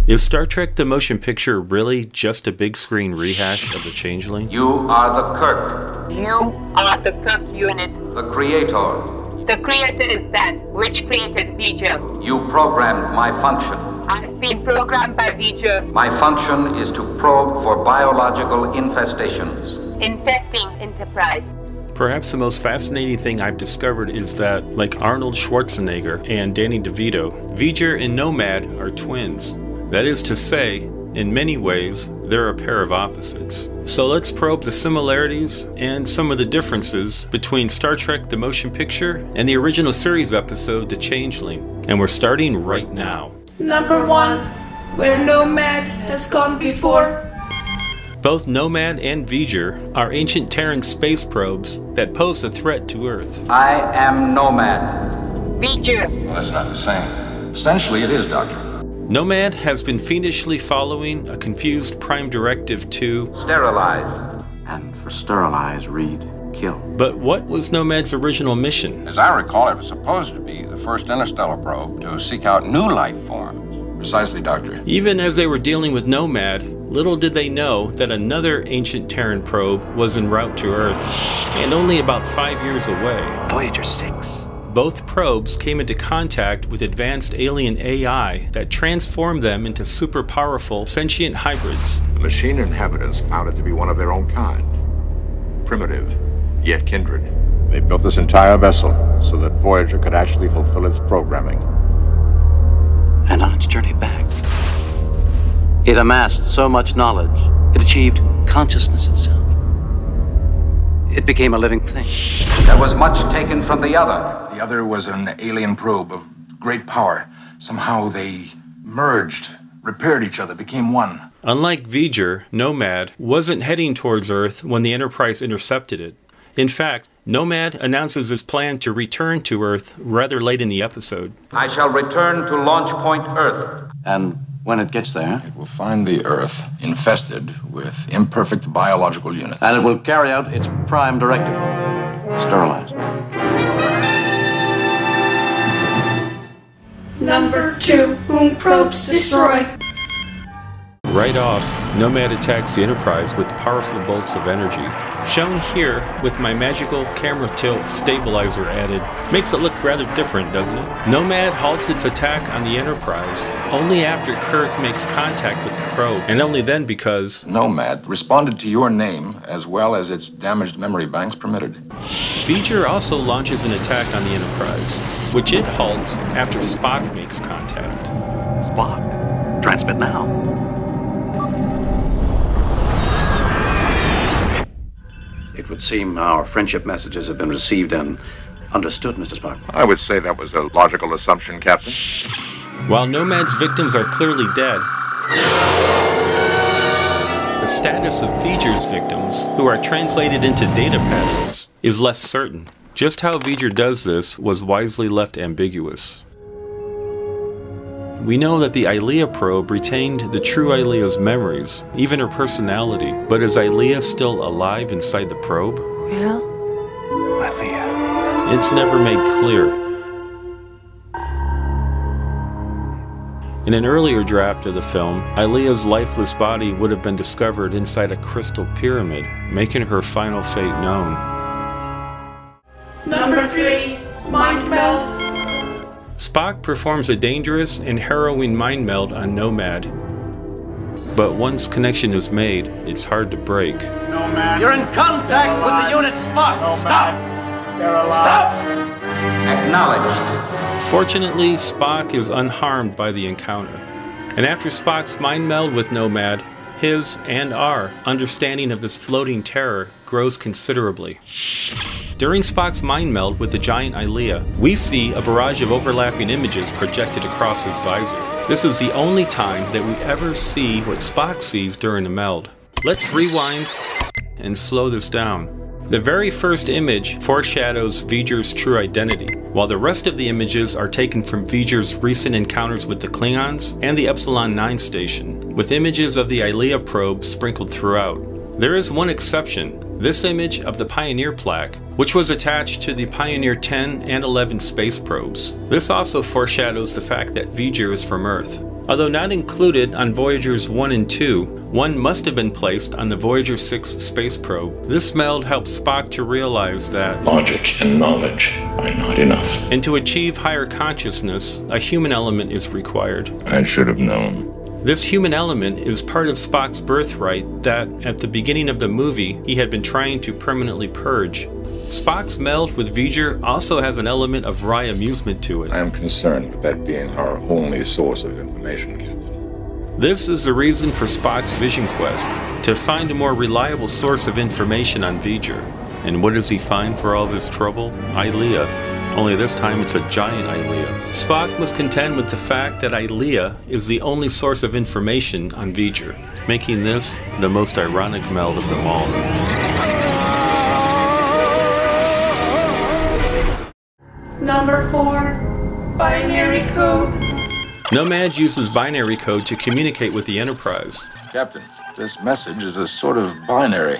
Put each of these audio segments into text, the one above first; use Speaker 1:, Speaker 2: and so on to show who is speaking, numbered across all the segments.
Speaker 1: Is Star Trek the Motion Picture really just a big screen rehash of the Changeling?
Speaker 2: You are the Kirk.
Speaker 3: You are the Kirk unit.
Speaker 2: The Creator.
Speaker 3: The Creator is that which created Voyager.
Speaker 2: You programmed my function.
Speaker 3: I've been programmed by Voyager.
Speaker 2: My function is to probe for biological infestations.
Speaker 3: Infesting Enterprise.
Speaker 1: Perhaps the most fascinating thing I've discovered is that, like Arnold Schwarzenegger and Danny DeVito, Voyager and Nomad are twins. That is to say, in many ways, they're a pair of opposites. So let's probe the similarities and some of the differences between Star Trek the Motion Picture and the original series episode The Changeling. And we're starting right now.
Speaker 4: Number 1, where Nomad has gone before.
Speaker 1: Both Nomad and Voyager are ancient Terran space probes that pose a threat to Earth.
Speaker 2: I am Nomad.
Speaker 3: Voyager.
Speaker 5: Well, that's not the same. Essentially, it is, Doctor.
Speaker 1: Nomad has been fiendishly following a confused Prime Directive to
Speaker 2: Sterilize.
Speaker 6: And for sterilize, read kill.
Speaker 1: But what was Nomad's original mission?
Speaker 5: As I recall, it was supposed to be the first interstellar probe to seek out new life forms. Precisely, Doctor.
Speaker 1: Even as they were dealing with Nomad, little did they know that another ancient Terran probe was en route to Earth, and only about 5 years away.
Speaker 6: Voyager 6.
Speaker 1: Both probes came into contact with advanced alien AI that transformed them into super powerful sentient hybrids.
Speaker 7: The machine inhabitants found it to be one of their own kind. Primitive, yet kindred. They built this entire vessel so that Voyager could actually fulfill its programming.
Speaker 6: And on its journey back, it amassed so much knowledge, it achieved consciousness itself. It became a living thing.
Speaker 2: There was much taken from the other.
Speaker 5: The other was an alien probe of great power. Somehow they merged, repaired each other, became one.
Speaker 1: Unlike Voyager, Nomad wasn't heading towards Earth when the Enterprise intercepted it. In fact, Nomad announces his plan to return to Earth rather late in the episode.
Speaker 2: I shall return to Launch Point Earth.
Speaker 6: And when it gets there,
Speaker 5: It will find the Earth infested with imperfect biological units.
Speaker 6: and it will carry out its prime directive. Sterilize.
Speaker 4: Number 2, whom probes destroy.
Speaker 1: Right off, Nomad attacks the Enterprise with powerful bolts of energy. Shown here with my magical camera tilt stabilizer added. Makes it look rather different, doesn't it? Nomad halts its attack on the Enterprise only after Kirk makes contact with the probe, and only then because
Speaker 5: Nomad responded to your name as well as its damaged memory banks permitted.
Speaker 1: Voyager also launches an attack on the Enterprise, which it halts after Spock makes contact.
Speaker 6: Spock. Transmit now. It would seem our friendship messages have been received and understood, Mr. Spock.
Speaker 7: I would say that was a logical assumption, Captain.
Speaker 1: While Nomad's victims are clearly dead, the status of Voyager's victims, who are translated into data patterns, is less certain. Just how Voyager does this was wisely left ambiguous. We know that the Ilea probe retained the true Ilea's memories, even her personality, but is Ilea still alive inside the probe?
Speaker 3: Yeah.
Speaker 6: Ilea.
Speaker 1: It's never made clear. In an earlier draft of the film, Ilea's lifeless body would have been discovered inside a crystal pyramid, making her final fate known.
Speaker 4: Number 3, mind meld.
Speaker 1: Spock performs a dangerous and harrowing mind meld on Nomad. But once connection is made, it's hard to break.
Speaker 6: You're in contact with the unit, Spock. Stop! Stop!
Speaker 2: Acknowledged.
Speaker 1: Fortunately, Spock is unharmed by the encounter. And after Spock's mind meld with Nomad, his and our understanding of this floating terror grows considerably. During Spock's mind meld with the giant Ilea, we see a barrage of overlapping images projected across his visor. This is the only time that we ever see what Spock sees during a meld. Let's rewind and slow this down. The very first image foreshadows Voyager's true identity, while the rest of the images are taken from Voyager's recent encounters with the Klingons and the Epsilon 9 station, with images of the Ilea probe sprinkled throughout. There is one exception, this image of the Pioneer plaque, which was attached to the Pioneer 10 and 11 space probes. This also foreshadows the fact that Voyager is from Earth. Although not included on Voyagers 1 and 2, one must have been placed on the Voyager 6 space probe. This meld helped Spock to realize that
Speaker 7: Logic and knowledge are not enough.
Speaker 1: and to achieve higher consciousness, a human element is required.
Speaker 7: I should have known.
Speaker 1: This human element is part of Spock's birthright that, at the beginning of the movie, he had been trying to permanently purge. Spock's meld with Voyager also has an element of wry amusement to it.
Speaker 7: I am concerned with that being our only source of information, Captain.
Speaker 1: This is the reason for Spock's vision quest, to find a more reliable source of information on Voyager. And what does he find for all of his trouble? Ilea. Only this time it's a giant Ilea. Spock must contend with the fact that Ilea is the only source of information on Voyager, making this the most ironic meld of them all.
Speaker 4: Number 4, binary code.
Speaker 1: Nomad uses binary code to communicate with the Enterprise,
Speaker 5: Captain, this message is a sort of binary.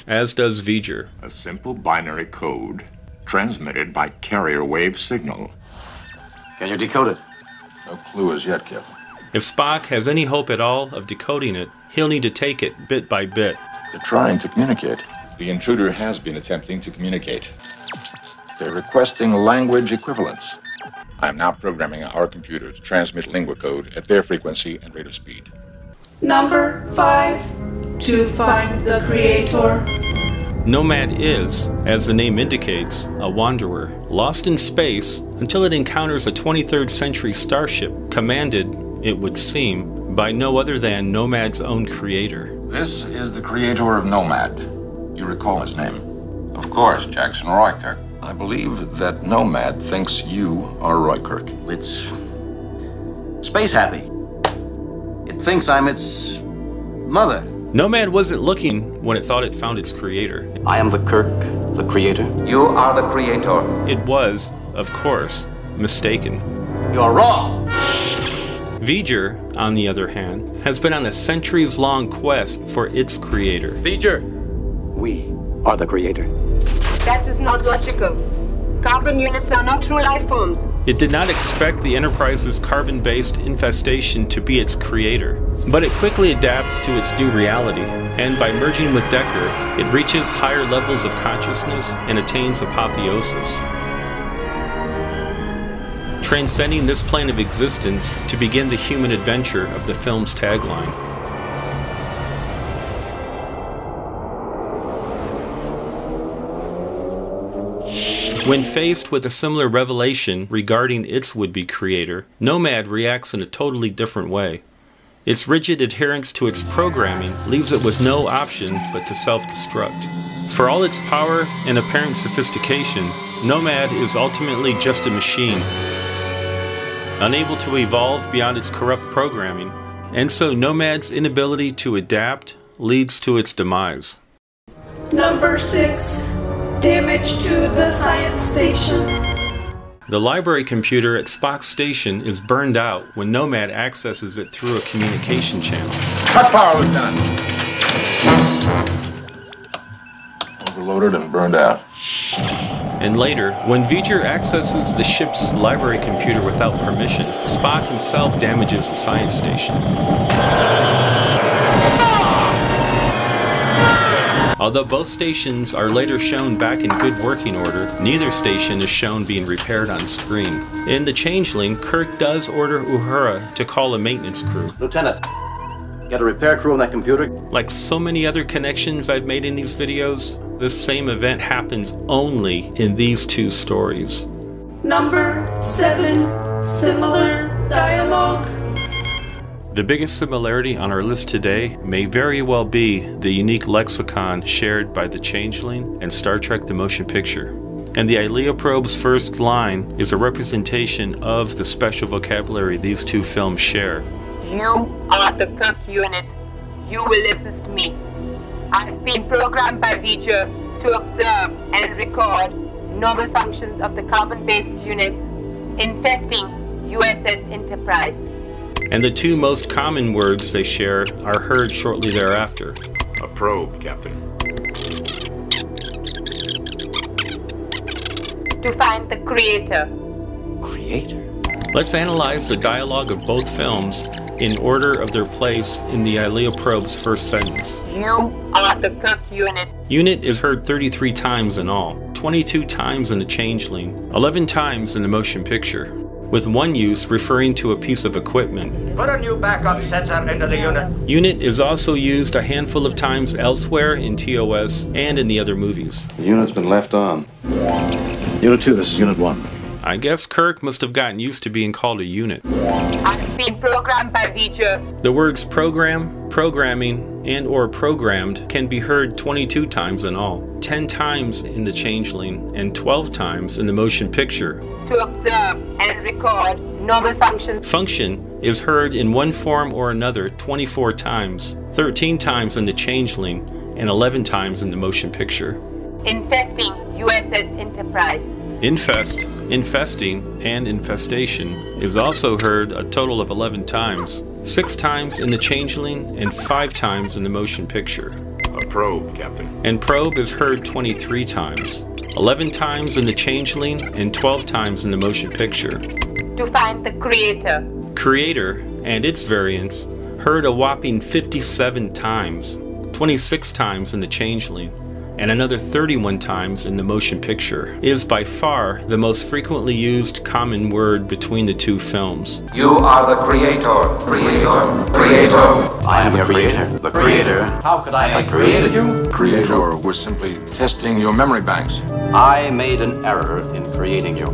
Speaker 1: as does Voyager.
Speaker 7: A simple binary code transmitted by carrier wave signal.
Speaker 6: Can you decode it?
Speaker 5: No clue as yet, Captain.
Speaker 1: If Spock has any hope at all of decoding it, he'll need to take it bit by bit.
Speaker 5: They're trying to communicate.
Speaker 7: The intruder has been attempting to communicate.
Speaker 5: They're requesting language equivalents.
Speaker 7: I am now programming our computer to transmit lingua code at their frequency and rate of speed.
Speaker 4: Number 5, to find the creator.
Speaker 1: Nomad is, as the name indicates, a wanderer, lost in space until it encounters a 23rd century starship commanded, it would seem, by no other than Nomad's own creator.
Speaker 5: This is the creator of Nomad. You recall his name?
Speaker 2: Of course, Jackson Roykirk.
Speaker 5: I believe that Nomad thinks you are Roykirk.
Speaker 6: It's space happy. It thinks I'm its mother.
Speaker 1: Nomad wasn't looking when it thought it found its creator.
Speaker 6: I am the Kirk, the creator.
Speaker 2: You are the creator.
Speaker 1: It was, of course, mistaken.
Speaker 6: You're wrong.
Speaker 1: Voyager, on the other hand, has been on a centuries-long quest for its creator.
Speaker 6: Voyager. We are the creator.
Speaker 3: That is not logical. Carbon units are not true life forms.
Speaker 1: It did not expect the Enterprise's carbon-based infestation to be its creator, but it quickly adapts to its new reality, and by merging with Decker, it reaches higher levels of consciousness and attains apotheosis, transcending this plane of existence to begin the human adventure of the film's tagline. When faced with a similar revelation regarding its would-be creator, Nomad reacts in a totally different way. Its rigid adherence to its programming leaves it with no option but to self-destruct. For all its power and apparent sophistication, Nomad is ultimately just a machine, unable to evolve beyond its corrupt programming, and so Nomad's inability to adapt leads to its demise.
Speaker 4: Number 6, damage to the science station.
Speaker 1: The library computer at Spock's station is burned out when Nomad accesses it through a communication channel.
Speaker 5: Cut power, Lieutenant. Overloaded and burned out.
Speaker 1: And later, when Voyager accesses the ship's library computer without permission, Spock himself damages the science station. Although both stations are later shown back in good working order, neither station is shown being repaired on screen. In The Changeling, Kirk does order Uhura to call a maintenance crew.
Speaker 6: Lieutenant, get a repair crew on that computer.
Speaker 1: Like so many other connections I've made in these videos, this same event happens only in these two stories.
Speaker 4: Number 7, similar dialogue.
Speaker 1: The biggest similarity on our list today may very well be the unique lexicon shared by The Changeling and Star Trek the Motion Picture. And the Ilea probe's first line is a representation of the special vocabulary these two films share.
Speaker 3: You are the Kirk unit. You will assist me. I've been programmed by Voyager to observe and record normal functions of the carbon-based units infesting USS Enterprise.
Speaker 1: And the two most common words they share are heard shortly thereafter.
Speaker 7: A probe, Captain.
Speaker 3: To find the creator.
Speaker 6: Creator?
Speaker 1: Let's analyze the dialogue of both films in order of their place in the ILEA probe's first sentence.
Speaker 3: You are the cook unit.
Speaker 1: Unit is heard 33 times in all, 22 times in the Changeling, 11 times in the motion picture, with one use referring to a piece of equipment.
Speaker 8: Put a new backup sensor into the unit.
Speaker 1: Unit is also used a handful of times elsewhere in TOS and in the other movies.
Speaker 9: The unit's been left on. Unit 2, this is Unit 1.
Speaker 1: I guess Kirk must have gotten used to being called a unit.
Speaker 3: I've been programmed by Voyager.
Speaker 1: The words program, programming, and or programmed can be heard 22 times in all, 10 times in the Changeling, and 12 times in the motion picture.
Speaker 3: To observe and record normal functions.
Speaker 1: Function is heard in one form or another 24 times, 13 times in the Changeling, and 11 times in the motion picture.
Speaker 3: Infesting USS Enterprise.
Speaker 1: Infest, infesting, and infestation is also heard a total of 11 times, 6 times in the Changeling and 5 times in the motion picture.
Speaker 7: A probe, Captain.
Speaker 1: And probe is heard 23 times, 11 times in the Changeling and 12 times in the motion picture.
Speaker 3: To find the creator.
Speaker 1: Creator and its variants heard a whopping 57 times, 26 times in the Changeling, and another 31 times in the motion picture, is by far the most frequently used common word between the two films.
Speaker 2: You are the creator. Creator.
Speaker 6: I am the creator. The creator. How could I have created you?
Speaker 7: Creator was simply testing your memory banks.
Speaker 6: I made an error in creating you.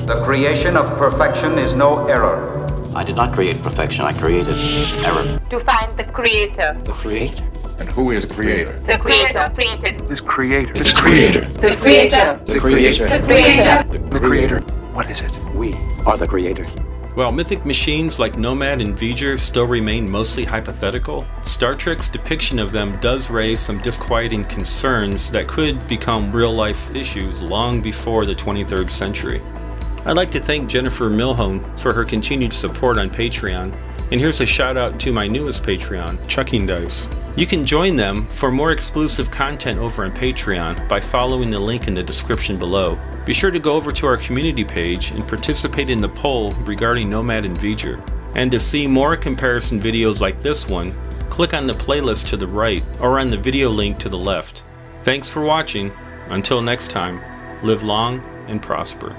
Speaker 2: The creation of perfection is no error.
Speaker 6: I did not create perfection, I created error.
Speaker 3: To find the creator.
Speaker 6: The creator?
Speaker 7: And who is the creator?
Speaker 3: The creator created.
Speaker 7: This creator.
Speaker 8: The creator.
Speaker 3: The creator.
Speaker 6: The creator.
Speaker 3: The creator.
Speaker 7: The creator. What is it?
Speaker 6: We are the creator.
Speaker 1: While mythic machines like Nomad and Voyager still remain mostly hypothetical, Star Trek's depiction of them does raise some disquieting concerns that could become real-life issues long before the 23rd century. I'd like to thank Jennifer Milhone for her continued support on Patreon, and here's a shout out to my newest Patreon, Chucking Dice. You can join them for more exclusive content over on Patreon by following the link in the description below. Be sure to go over to our community page and participate in the poll regarding Nomad and Voyager. And to see more comparison videos like this one, click on the playlist to the right or on the video link to the left. Thanks for watching. Until next time, live long and prosper.